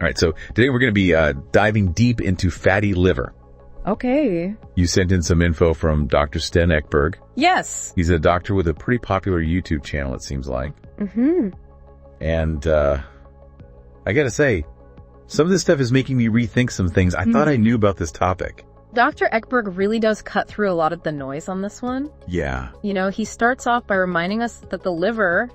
All right, so today we're going to be diving deep into fatty liver. Okay. You sent in some info from Dr. Sten Ekberg. Yes. He's a doctor with a pretty popular YouTube channel, it seems like. Mm-hmm. And I got to say, some of this stuff is making me rethink some things. I thought I knew about this topic. Dr. Ekberg really does cut through a lot of the noise on this one. Yeah. You know, he starts off by reminding us that the liver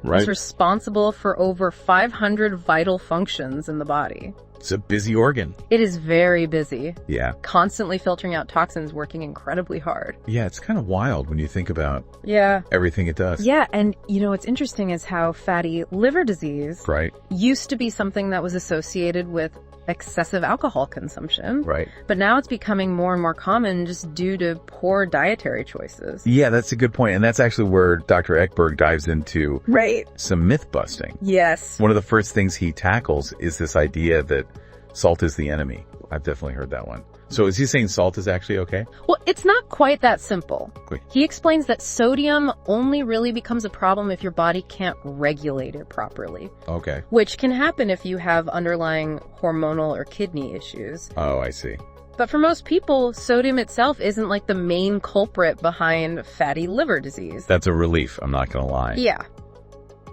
Right. is responsible for over 500 vital functions in the body. It's a busy organ. It is very busy, Yeah. constantly filtering out toxins, working incredibly hard. Yeah, it's kind of wild when you think about Yeah. everything it does. Yeah, and you know, what's interesting is how fatty liver disease Right. used to be something that was associated with excessive alcohol consumption. Right. But now it's becoming more and more common just due to poor dietary choices. Yeah, that's a good point. And that's actually where Dr. Ekberg dives into Right. some myth busting. Yes. One of the first things he tackles is this idea that salt is the enemy. I've definitely heard that one. So is he saying salt is actually okay? Well, it's not quite that simple. Okay. He explains that sodium only really becomes a problem if your body can't regulate it properly, Okay. which can happen if you have underlying hormonal or kidney issues. Oh, I see. But for most people, sodium itself isn't like the main culprit behind fatty liver disease. That's a relief, I'm not going to lie. Yeah.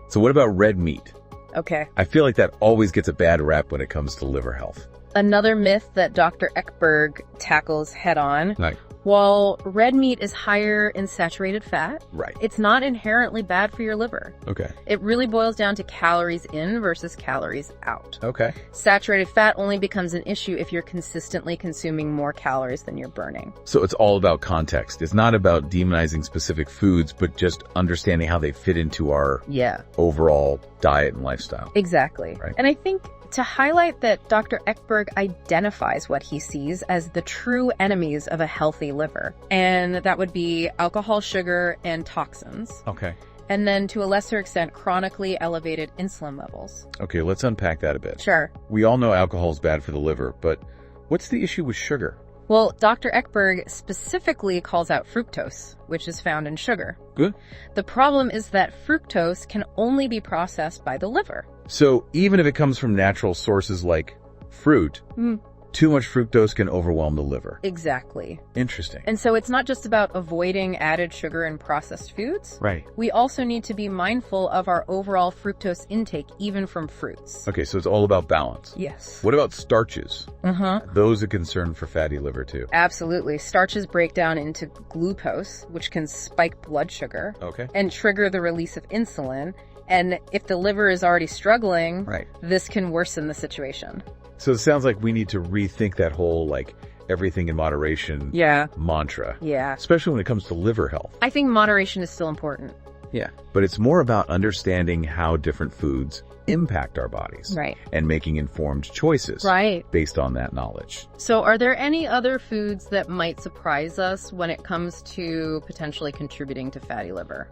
So what about red meat? Okay. I feel like that always gets a bad rap when it comes to liver health. Another myth that Dr. Ekberg tackles head on. Like, While red meat is higher in saturated fat, right. it's not inherently bad for your liver. Okay. It really boils down to calories in versus calories out. Okay. Saturated fat only becomes an issue if you're consistently consuming more calories than you're burning. So it's all about context. It's not about demonizing specific foods, but just understanding how they fit into our Yeah, overall diet and lifestyle. exactly. Right. And I think to highlight that Dr. Ekberg identifies what he sees as the true enemies of a healthy liver, and that would be alcohol, sugar, and toxins. Okay. And then to a lesser extent, chronically elevated insulin levels. Okay, let's unpack that a bit. Sure. We all know alcohol is bad for the liver, but what's the issue with sugar? Well, Dr. Ekberg specifically calls out fructose, which is found in sugar. Good. The problem is that fructose can only be processed by the liver. So even if it comes from natural sources like fruit, too much fructose can overwhelm the liver. Exactly. Interesting. And so it's not just about avoiding added sugar in processed foods. Right. We also need to be mindful of our overall fructose intake, even from fruits. Okay, so it's all about balance. Yes. What about starches? Uh-huh. Those are a concern for fatty liver too. Absolutely. Starches break down into glucose, which can spike blood sugar Okay. and trigger the release of insulin. And if the liver is already struggling, Right. this can worsen the situation. So it sounds like we need to rethink that whole, like, everything in moderation Yeah. mantra, Yeah. especially when it comes to liver health. I think moderation is still important. Yeah. But it's more about understanding how different foods impact our bodies. Right. And making informed choices. Right. Based on that knowledge. So are there any other foods that might surprise us when it comes to potentially contributing to fatty liver?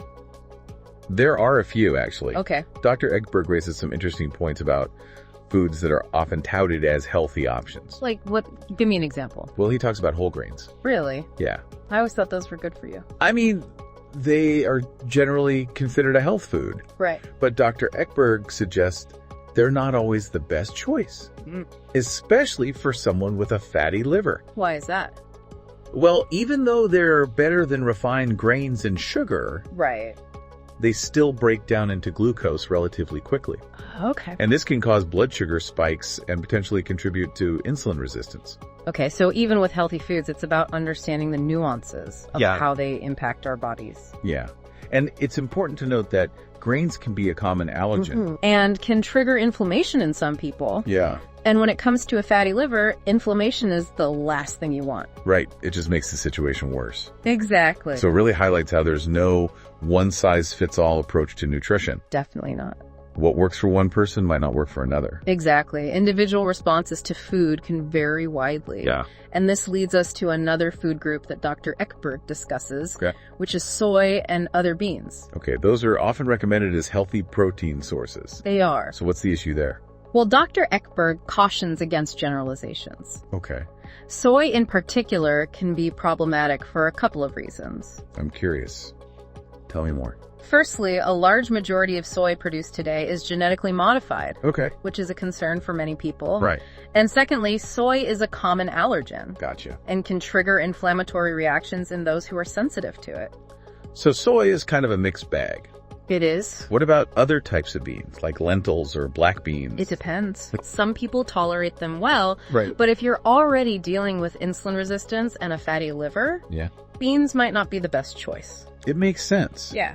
There are a few, actually. Okay. Dr. Ekberg raises some interesting points about foods that are often touted as healthy options. Like what? Give me an example. Well, he talks about whole grains. Really? Yeah. I always thought those were good for you. I mean, they are generally considered a health food, Right. but Dr. Ekberg suggests they're not always the best choice, especially for someone with a fatty liver. Why is that? Well, even though they're better than refined grains and sugar, Right. they still break down into glucose relatively quickly. Okay. And this can cause blood sugar spikes and potentially contribute to insulin resistance. Okay, so even with healthy foods, it's about understanding the nuances of Yeah. how they impact our bodies. Yeah. And it's important to note that grains can be a common allergen. And can trigger inflammation in some people. Yeah. And when it comes to a fatty liver, inflammation is the last thing you want. Right. It just makes the situation worse. Exactly. So it really highlights how there's no one-size-fits-all approach to nutrition. Definitely not. What works for one person might not work for another. Exactly. Individual responses to food can vary widely. Yeah. And this leads us to another food group that Dr. Ekberg discusses, Okay. which is soy and other beans. Okay. Those are often recommended as healthy protein sources. They are. So what's the issue there? Well, Dr. Ekberg cautions against generalizations. Okay. Soy in particular can be problematic for a couple of reasons. I'm curious. Tell me more. Firstly, a large majority of soy produced today is genetically modified, Okay. which is a concern for many people. Right. And secondly, soy is a common allergen Gotcha. and can trigger inflammatory reactions in those who are sensitive to it. So soy is kind of a mixed bag. It is. What about other types of beans, like lentils or black beans? It depends. Some people tolerate them well, Right. but if you're already dealing with insulin resistance and a fatty liver, Yeah. beans might not be the best choice. It makes sense. Yeah.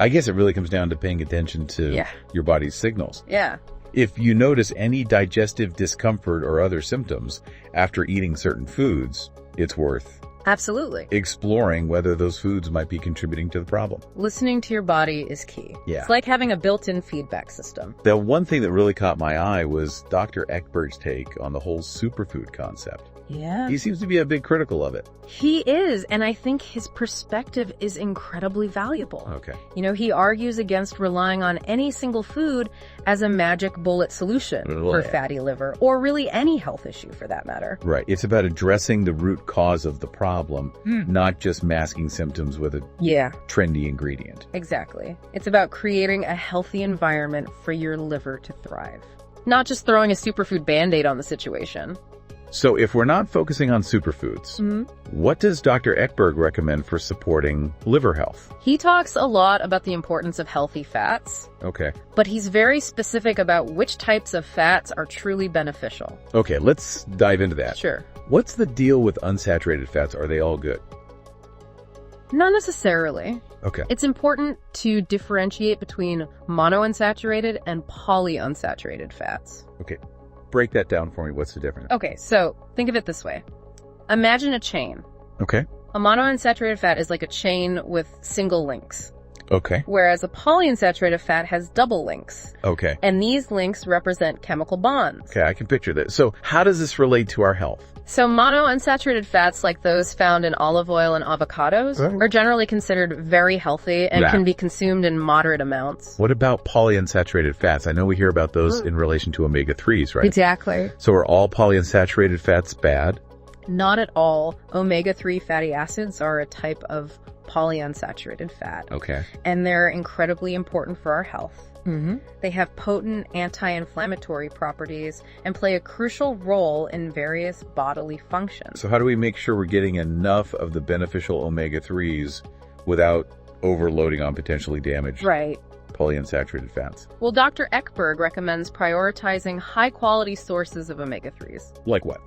I guess it really comes down to paying attention to Yeah. your body's signals. Yeah. If you notice any digestive discomfort or other symptoms after eating certain foods, it's worth Absolutely. exploring whether those foods might be contributing to the problem. Listening to your body is key. Yeah. It's like having a built-in feedback system. The one thing that really caught my eye was Dr. Ekberg's take on the whole superfood concept. Yeah. He seems to be a big critical of it. He is, and I think his perspective is incredibly valuable. Okay. You know, he argues against relying on any single food as a magic bullet solution for Yeah. fatty liver, or really any health issue for that matter. Right. It's about addressing the root cause of the problem, not just masking symptoms with a Yeah, trendy ingredient. exactly. It's about creating a healthy environment for your liver to thrive, not just throwing a superfood Band-Aid on the situation. So if we're not focusing on superfoods, what does Dr. Ekberg recommend for supporting liver health? He talks a lot about the importance of healthy fats, Okay. but he's very specific about which types of fats are truly beneficial. Okay, let's dive into that. Sure. What's the deal with unsaturated fats? Are they all good? Not necessarily. Okay. It's important to differentiate between monounsaturated and polyunsaturated fats. Okay. Break that down for me. What's the difference? Okay, so think of it this way. Imagine a chain. Okay. A monounsaturated fat is like a chain with single links, Okay. whereas a polyunsaturated fat has double links. Okay. And these links represent chemical bonds. Okay, I can picture that. So how does this relate to our health? So monounsaturated fats like those found in olive oil and avocados Right. are generally considered very healthy and Yeah. can be consumed in moderate amounts. What about polyunsaturated fats? I know we hear about those in relation to omega-3s, right? Exactly. So are all polyunsaturated fats bad? Not at all. Omega-3 fatty acids are a type of polyunsaturated fat, Okay. and they're incredibly important for our health. They have potent anti-inflammatory properties and play a crucial role in various bodily functions. So how do we make sure we're getting enough of the beneficial omega-3s without overloading on potentially damaged Right. polyunsaturated fats? Well, Dr. Ekberg recommends prioritizing high-quality sources of omega-3s. Like what?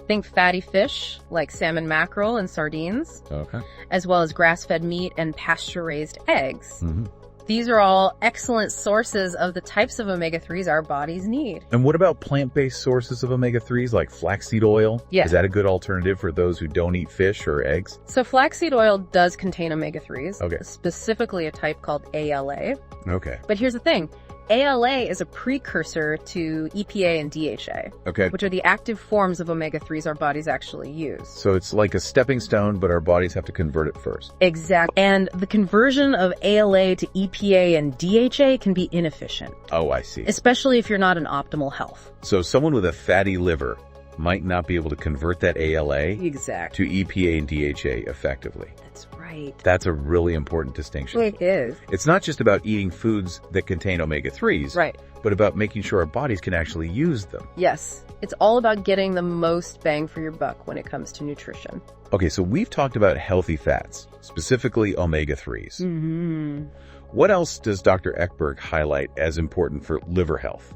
Think fatty fish, like salmon, mackerel, and sardines, Okay. as well as grass-fed meat and pasture-raised eggs. Mm-hmm. These are all excellent sources of the types of omega-3s our bodies need. And what about plant-based sources of omega-3s like flaxseed oil? Yeah. Is that a good alternative for those who don't eat fish or eggs? So flaxseed oil does contain omega-3s, Okay. specifically a type called ALA. Okay. But here's the thing. ALA is a precursor to EPA and DHA, Okay. which are the active forms of omega-3s our bodies actually use. So it's like a stepping stone, but our bodies have to convert it first. Exactly. And the conversion of ALA to EPA and DHA can be inefficient, Oh, I see. especially if you're not in optimal health. So someone with a fatty liver might not be able to convert that ALA Exactly. to EPA and DHA effectively. That's right. That's a really important distinction. It is. It's not just about eating foods that contain omega-3s, Right. but about making sure our bodies can actually use them. Yes. It's all about getting the most bang for your buck when it comes to nutrition. Okay, so we've talked about healthy fats, specifically omega-3s. Mm-hmm. What else does Dr. Ekberg highlight as important for liver health?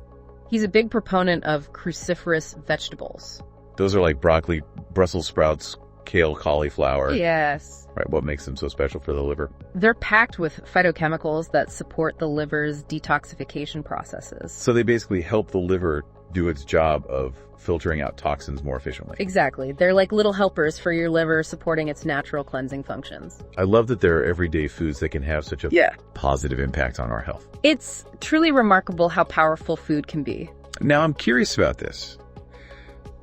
He's a big proponent of cruciferous vegetables. Those are like broccoli, Brussels sprouts, kale, cauliflower. Yes. Right, what makes them so special for the liver? They're packed with phytochemicals that support the liver's detoxification processes. So they basically help the liver do its job of filtering out toxins more efficiently. Exactly. They're like little helpers for your liver, supporting its natural cleansing functions. I love that there are everyday foods that can have such a positive impact on our health. It's truly remarkable how powerful food can be. Now, I'm curious about this.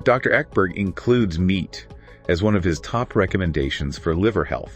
Dr. Ekberg includes meat as one of his top recommendations for liver health.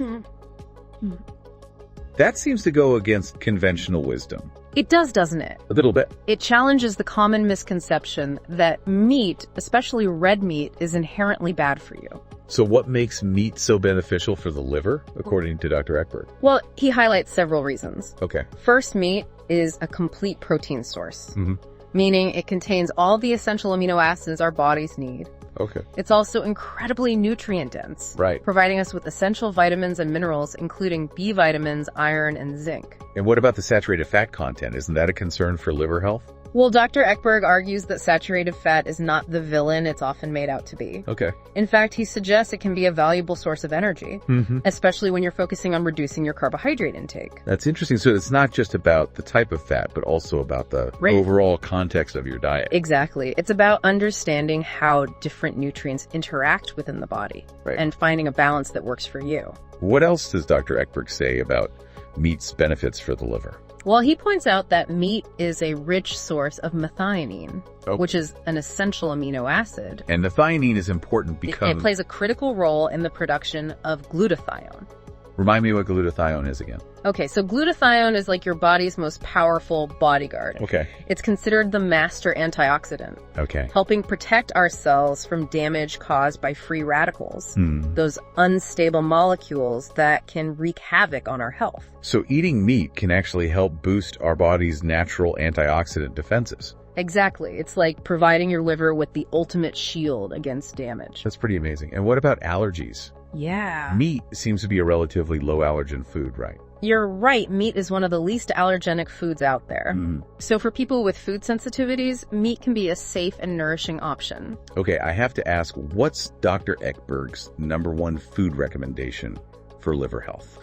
That seems to go against conventional wisdom. It does, doesn't it? A little bit. It challenges the common misconception that meat, especially red meat, is inherently bad for you. So what makes meat so beneficial for the liver, according to Dr. Ekberg? Well, he highlights several reasons. Okay. First, meat is a complete protein source, Mm-hmm. meaning it contains all the essential amino acids our bodies need. Okay. It's also incredibly nutrient dense, Right. providing us with essential vitamins and minerals, including B vitamins, iron, and zinc. And what about the saturated fat content? Isn't that a concern for liver health? Well, Dr. Ekberg argues that saturated fat is not the villain it's often made out to be. Okay. In fact, he suggests it can be a valuable source of energy, Mm-hmm. especially when you're focusing on reducing your carbohydrate intake. That's interesting. So it's not just about the type of fat, but also about the Right. overall context of your diet. Exactly. It's about understanding how different nutrients interact within the body Right. and finding a balance that works for you. What else does Dr. Ekberg say about meat's benefits for the liver? Well, he points out that meat is a rich source of methionine, Oh. which is an essential amino acid. And methionine is important because... It plays a critical role in the production of glutathione. Remind me what glutathione is again. Okay, so glutathione is like your body's most powerful bodyguard. Okay. It's considered the master antioxidant, Okay. helping protect our cells from damage caused by free radicals, those unstable molecules that can wreak havoc on our health. So eating meat can actually help boost our body's natural antioxidant defenses. Exactly. It's like providing your liver with the ultimate shield against damage. That's pretty amazing. And what about allergies? Yeah. Meat seems to be a relatively low allergen food, right? You're right. Meat is one of the least allergenic foods out there. So for people with food sensitivities, meat can be a safe and nourishing option. Okay, I have to ask, what's Dr. Ekberg's #1 food recommendation for liver health?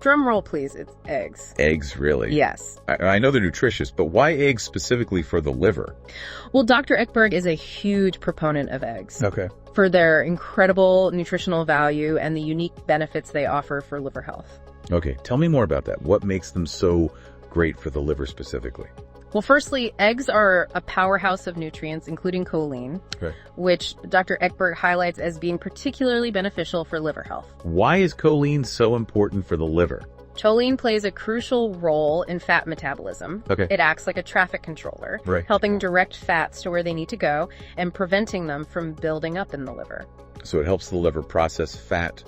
Drum roll, please. It's eggs. Eggs, really? Yes. I know they're nutritious, but why eggs specifically for the liver? Well, Dr. Ekberg is a huge proponent of eggs Okay. for their incredible nutritional value and the unique benefits they offer for liver health. Okay, tell me more about that. What makes them so great for the liver specifically? Well, firstly, eggs are a powerhouse of nutrients, including choline, Okay. which Dr. Ekberg highlights as being particularly beneficial for liver health. Why is choline so important for the liver? Choline plays a crucial role in fat metabolism. Okay. It acts like a traffic controller, Right. helping direct fats to where they need to go and preventing them from building up in the liver. So it helps the liver process fat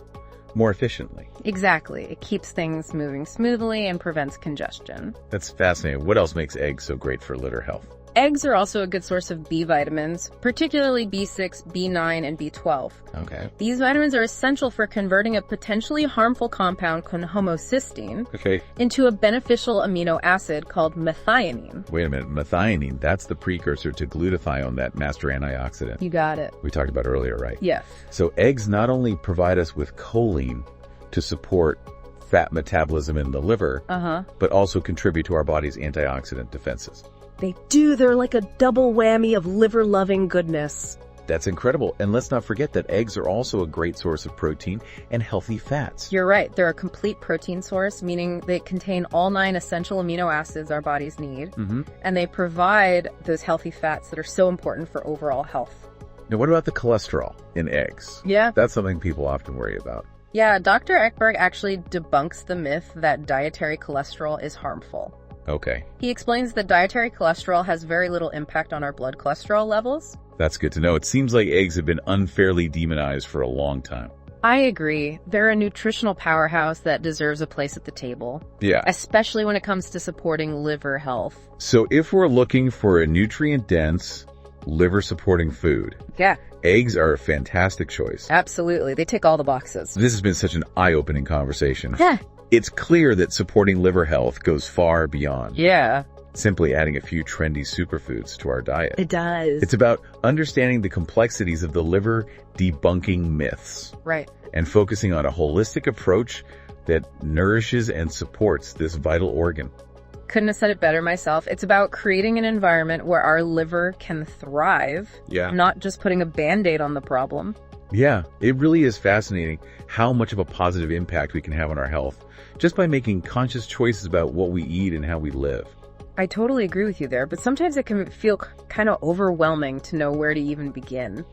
more efficiently. Exactly. It keeps things moving smoothly and prevents congestion. That's fascinating. What else makes eggs so great for liver health? Eggs are also a good source of B vitamins, particularly B6, B9, and B12. Okay. These vitamins are essential for converting a potentially harmful compound called homocysteine Okay. into a beneficial amino acid called methionine. Wait a minute. Methionine, that's the precursor to glutathione, that master antioxidant You got it. we talked about earlier, right? Yes. So eggs not only provide us with choline to support fat metabolism in the liver, but also contribute to our body's antioxidant defenses. They do. They're like a double whammy of liver-loving goodness. That's incredible. And let's not forget that eggs are also a great source of protein and healthy fats. You're right. They're a complete protein source, meaning they contain all 9 essential amino acids our bodies need, and they provide those healthy fats that are so important for overall health. Now, what about the cholesterol in eggs? Yeah. That's something people often worry about. Yeah, Dr. Ekberg actually debunks the myth that dietary cholesterol is harmful. Okay. He explains that dietary cholesterol has very little impact on our blood cholesterol levels. That's good to know. It seems like eggs have been unfairly demonized for a long time. I agree. They're a nutritional powerhouse that deserves a place at the table, Yeah. especially when it comes to supporting liver health. So if we're looking for a nutrient-dense, liver-supporting food, Yeah, eggs are a fantastic choice. absolutely. They tick all the boxes. This has been such an eye-opening conversation. Yeah. It's clear that supporting liver health goes far beyond Yeah, simply adding a few trendy superfoods to our diet. it does. It's about understanding the complexities of the liver, debunking myths, Right. and focusing on a holistic approach that nourishes and supports this vital organ. Couldn't have said it better myself. It's about creating an environment where our liver can thrive, Yeah. not just putting a Band-Aid on the problem. Yeah, it really is fascinating how much of a positive impact we can have on our health just by making conscious choices about what we eat and how we live. I totally agree with you there, but sometimes it can feel kind of overwhelming to know where to even begin,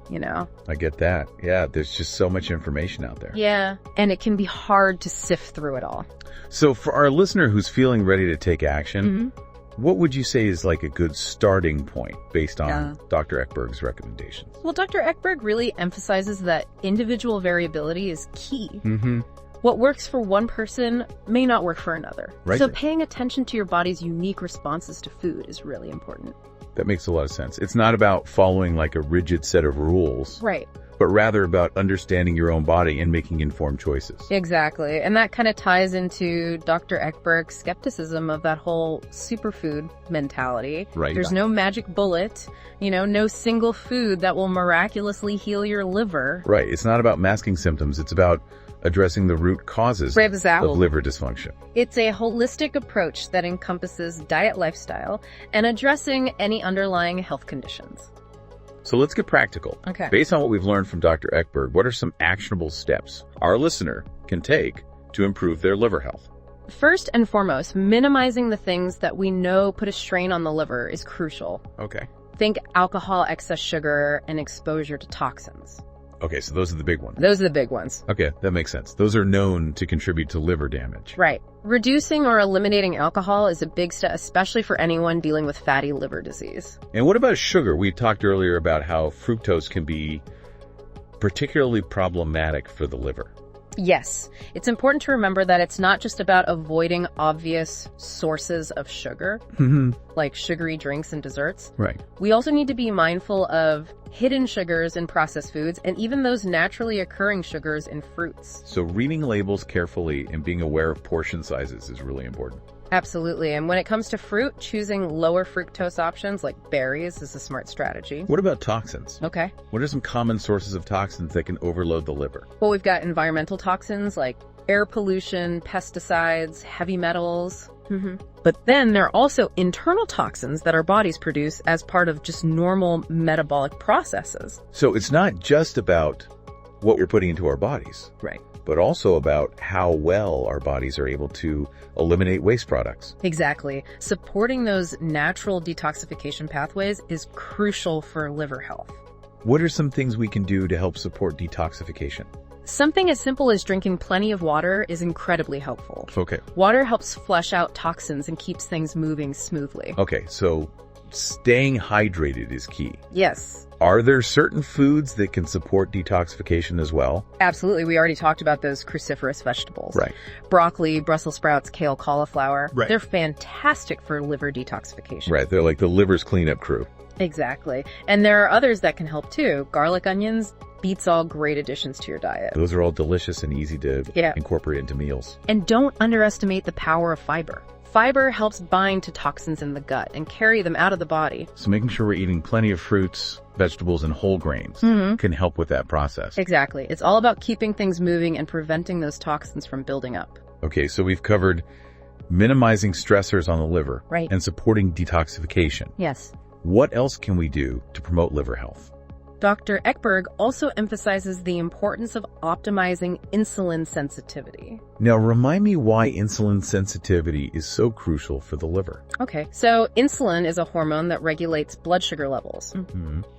you know? I get that. Yeah, there's just so much information out there. Yeah. And it can be hard to sift through it all. So for our listener who's feeling ready to take action, What would you say is like a good starting point based on Dr. Ekberg's recommendations? Well, Dr. Ekberg really emphasizes that individual variability is key. What works for one person may not work for another. Right. So paying attention to your body's unique responses to food is really important. That makes a lot of sense. It's not about following like a rigid set of rules. Right. But rather about understanding your own body and making informed choices. Exactly. And that kind of ties into Dr. Ekberg's skepticism of that whole superfood mentality. Right. There's no magic bullet, no single food that will miraculously heal your liver. Right. It's not about masking symptoms. It's about addressing the root causes of liver dysfunction. It's a holistic approach that encompasses diet, lifestyle, and addressing any underlying health conditions. So let's get practical. Okay. Based on what we've learned from Dr. Ekberg, what are some actionable steps our listener can take to improve their liver health? First and foremost, minimizing the things that we know put a strain on the liver is crucial. Okay. Think alcohol, excess sugar, and exposure to toxins. Okay, so those are the big ones. Those are the big ones. Okay, that makes sense. Those are known to contribute to liver damage. Right. Reducing or eliminating alcohol is a big step, especially for anyone dealing with fatty liver disease. And what about sugar? We talked earlier about how fructose can be particularly problematic for the liver. Yes. It's important to remember that it's not just about avoiding obvious sources of sugar, like sugary drinks and desserts. Right. We also need to be mindful of hidden sugars in processed foods and even those naturally occurring sugars in fruits. So reading labels carefully and being aware of portion sizes is really important. Absolutely. And when it comes to fruit, choosing lower fructose options like berries is a smart strategy. What about toxins? Okay. What are some common sources of toxins that can overload the liver? Well, we've got environmental toxins like air pollution, pesticides, heavy metals. But then there are also internal toxins that our bodies produce as part of just normal metabolic processes. So it's not just about what we're putting into our bodies. Right. But also about how well our bodies are able to eliminate waste products. Exactly. Supporting those natural detoxification pathways is crucial for liver health. What are some things we can do to help support detoxification? Something as simple as drinking plenty of water is incredibly helpful. Okay. Water helps flush out toxins and keeps things moving smoothly. Okay, so staying hydrated is key. Yes. Are there certain foods that can support detoxification as well? Absolutely. We already talked about those cruciferous vegetables. Right. Broccoli, Brussels sprouts, kale, cauliflower. Right. They're fantastic for liver detoxification. Right. They're like the liver's cleanup crew. Exactly. And there are others that can help too. Garlic, onions, beets, all great additions to your diet. Those are all delicious and easy to incorporate into meals. And don't underestimate the power of fiber. Fiber helps bind to toxins in the gut and carry them out of the body. So making sure we're eating plenty of fruits, vegetables, and whole grains can help with that process. Exactly. It's all about keeping things moving and preventing those toxins from building up. Okay, so we've covered minimizing stressors on the liver and supporting detoxification. Yes. What else can we do to promote liver health? Dr. Ekberg also emphasizes the importance of optimizing insulin sensitivity. Now, remind me why insulin sensitivity is so crucial for the liver. Okay, so insulin is a hormone that regulates blood sugar levels.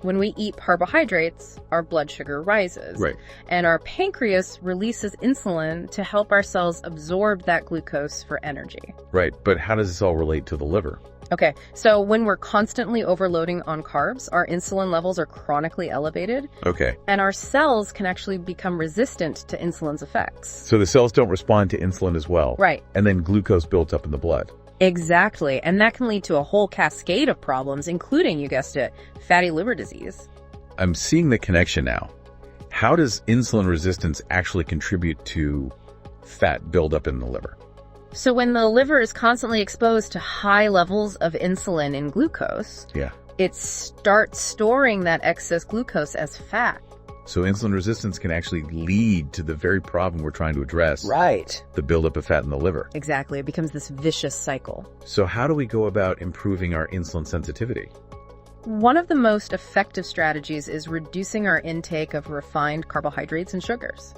When we eat carbohydrates, our blood sugar rises. Right. And our pancreas releases insulin to help our cells absorb that glucose for energy. Right, but how does this all relate to the liver? Okay, so when we're constantly overloading on carbs, our insulin levels are chronically elevated. Okay. And our cells can actually become resistant to insulin's effects. So the cells don't respond to insulin as well. Right. And then glucose builds up in the blood. Exactly. And that can lead to a whole cascade of problems, including, you guessed it, fatty liver disease. I'm seeing the connection now. How does insulin resistance actually contribute to fat buildup in the liver? So when the liver is constantly exposed to high levels of insulin and glucose, it starts storing that excess glucose as fat. So insulin resistance can actually lead to the very problem we're trying to address. Right. The buildup of fat in the liver. Exactly. It becomes this vicious cycle. So how do we go about improving our insulin sensitivity? One of the most effective strategies is reducing our intake of refined carbohydrates and sugars.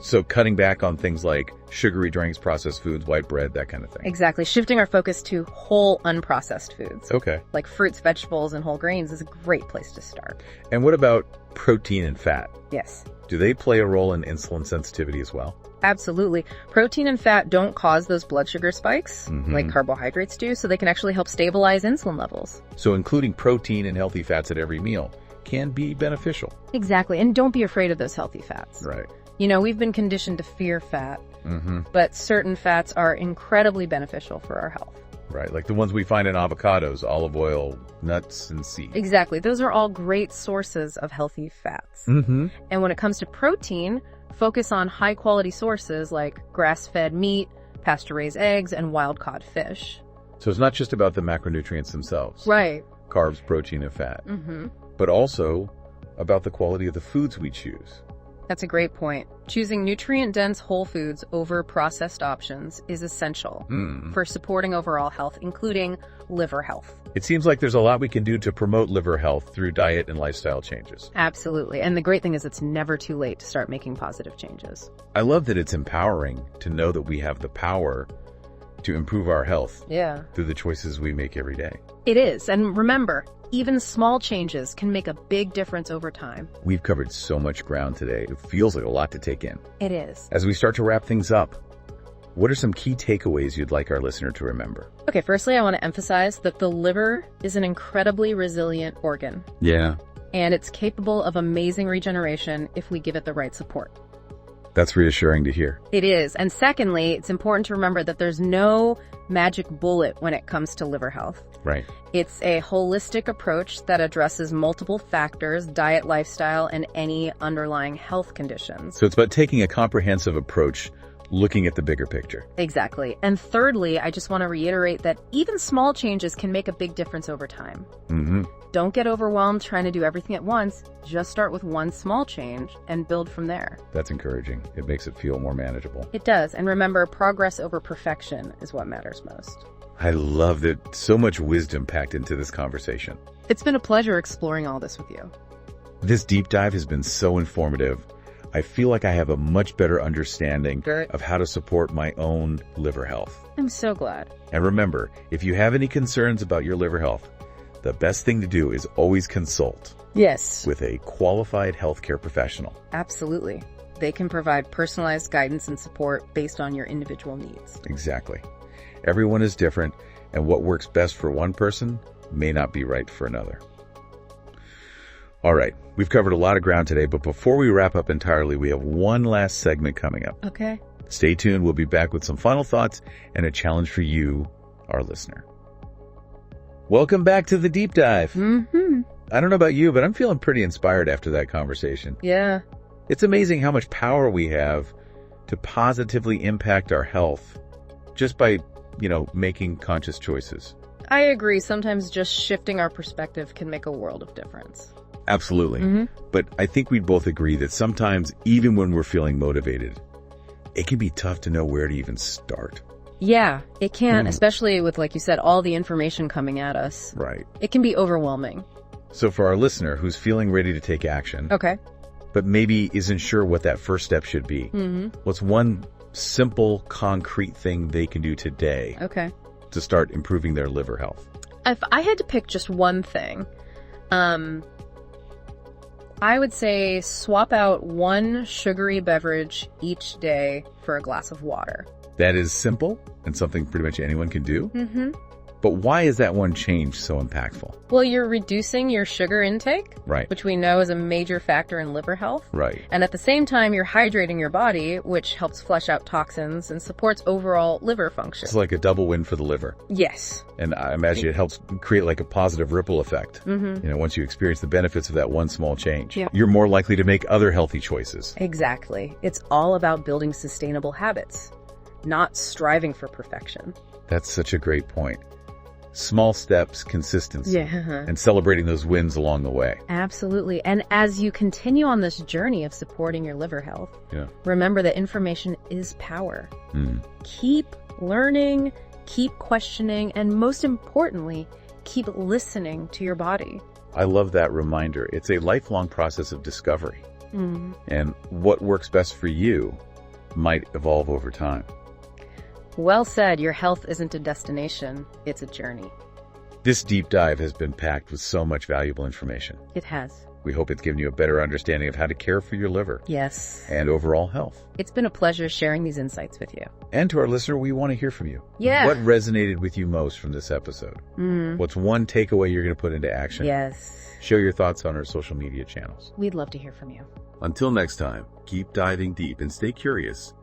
So cutting back on things like sugary drinks, processed foods, white bread, that kind of thing. Exactly. Shifting our focus to whole, unprocessed foods. Okay. Like fruits, vegetables, and whole grains is a great place to start. And what about protein and fat? Yes. Do they play a role in insulin sensitivity as well? Absolutely. Protein and fat don't cause those blood sugar spikes like carbohydrates do, so they can actually help stabilize insulin levels. So including protein and healthy fats at every meal can be beneficial. Exactly. And don't be afraid of those healthy fats. Right. You know, we've been conditioned to fear fat, but certain fats are incredibly beneficial for our health. Right, like the ones we find in avocados, olive oil, nuts, and seeds. Exactly. Those are all great sources of healthy fats. And when it comes to protein, focus on high-quality sources like grass-fed meat, pasture-raised eggs, and wild-caught fish. So it's not just about the macronutrients themselves. Right. Carbs, protein, and fat. But also about the quality of the foods we choose. That's a great point. Choosing nutrient-dense whole foods over processed options is essential for supporting overall health, including liver health. It seems like there's a lot we can do to promote liver health through diet and lifestyle changes. Absolutely. And the great thing is it's never too late to start making positive changes. I love that it's empowering to know that we have the power to improve our health through the choices we make every day. It is. And remember, even small changes can make a big difference over time. We've covered so much ground today. It feels like a lot to take in. It is. As we start to wrap things up, what are some key takeaways you'd like our listener to remember? Okay, firstly, I want to emphasize that the liver is an incredibly resilient organ. Yeah. And it's capable of amazing regeneration if we give it the right support. That's reassuring to hear. It is. And secondly, it's important to remember that there's no magic bullet when it comes to liver health. Right. It's a holistic approach that addresses multiple factors, diet, lifestyle, and any underlying health conditions. So it's about taking a comprehensive approach, looking at the bigger picture. Exactly. And thirdly, I just want to reiterate that even small changes can make a big difference over time. Don't get overwhelmed trying to do everything at once. Just start with one small change and build from there. That's encouraging. It makes it feel more manageable. It does. And remember, progress over perfection is what matters most. I love that so much wisdom packed into this conversation. It's been a pleasure exploring all this with you. This deep dive has been so informative. I feel like I have a much better understanding of how to support my own liver health. I'm so glad. And remember, if you have any concerns about your liver health, the best thing to do is always consult. Yes. With a qualified healthcare professional. Absolutely. They can provide personalized guidance and support based on your individual needs. Exactly. Everyone is different, and what works best for one person may not be right for another. All right, we've covered a lot of ground today, but before we wrap up entirely, we have one last segment coming up. Okay. Stay tuned. We'll be back with some final thoughts and a challenge for you, our listener. Welcome back to the deep dive. I don't know about you, but I'm feeling pretty inspired after that conversation. Yeah. It's amazing how much power we have to positively impact our health just by, making conscious choices. I agree. Sometimes just shifting our perspective can make a world of difference. Absolutely. But I think we'd both agree that sometimes, even when we're feeling motivated, it can be tough to know where to even start. Yeah, it can, especially with, like you said, all the information coming at us. Right. It can be overwhelming. So for our listener who's feeling ready to take action, but maybe isn't sure what that first step should be, what's one simple, concrete thing they can do today to start improving their liver health? If I had to pick just one thing, I would say swap out one sugary beverage each day for a glass of water. That is simple and something pretty much anyone can do. But why is that one change so impactful? Well, you're reducing your sugar intake, right, which we know is a major factor in liver health. Right. And at the same time, you're hydrating your body, which helps flush out toxins and supports overall liver function. It's like a double win for the liver. Yes. And I imagine it helps create like a positive ripple effect. Once you experience the benefits of that one small change, you're more likely to make other healthy choices. Exactly. It's all about building sustainable habits, not striving for perfection. That's such a great point. Small steps, consistency, and celebrating those wins along the way. Absolutely. And as you continue on this journey of supporting your liver health, remember that information is power. Keep learning, keep questioning, and most importantly, keep listening to your body. I love that reminder. It's a lifelong process of discovery. And what works best for you might evolve over time. Well said. Your health isn't a destination, it's a journey. This deep dive has been packed with so much valuable information. It has. We hope it's given you a better understanding of how to care for your liver. Yes. And overall health. It's been a pleasure sharing these insights with you. And to our listener, we want to hear from you. Yeah. What resonated with you most from this episode? What's one takeaway you're going to put into action? Yes. Share your thoughts on our social media channels. We'd love to hear from you. Until next time, keep diving deep and stay curious.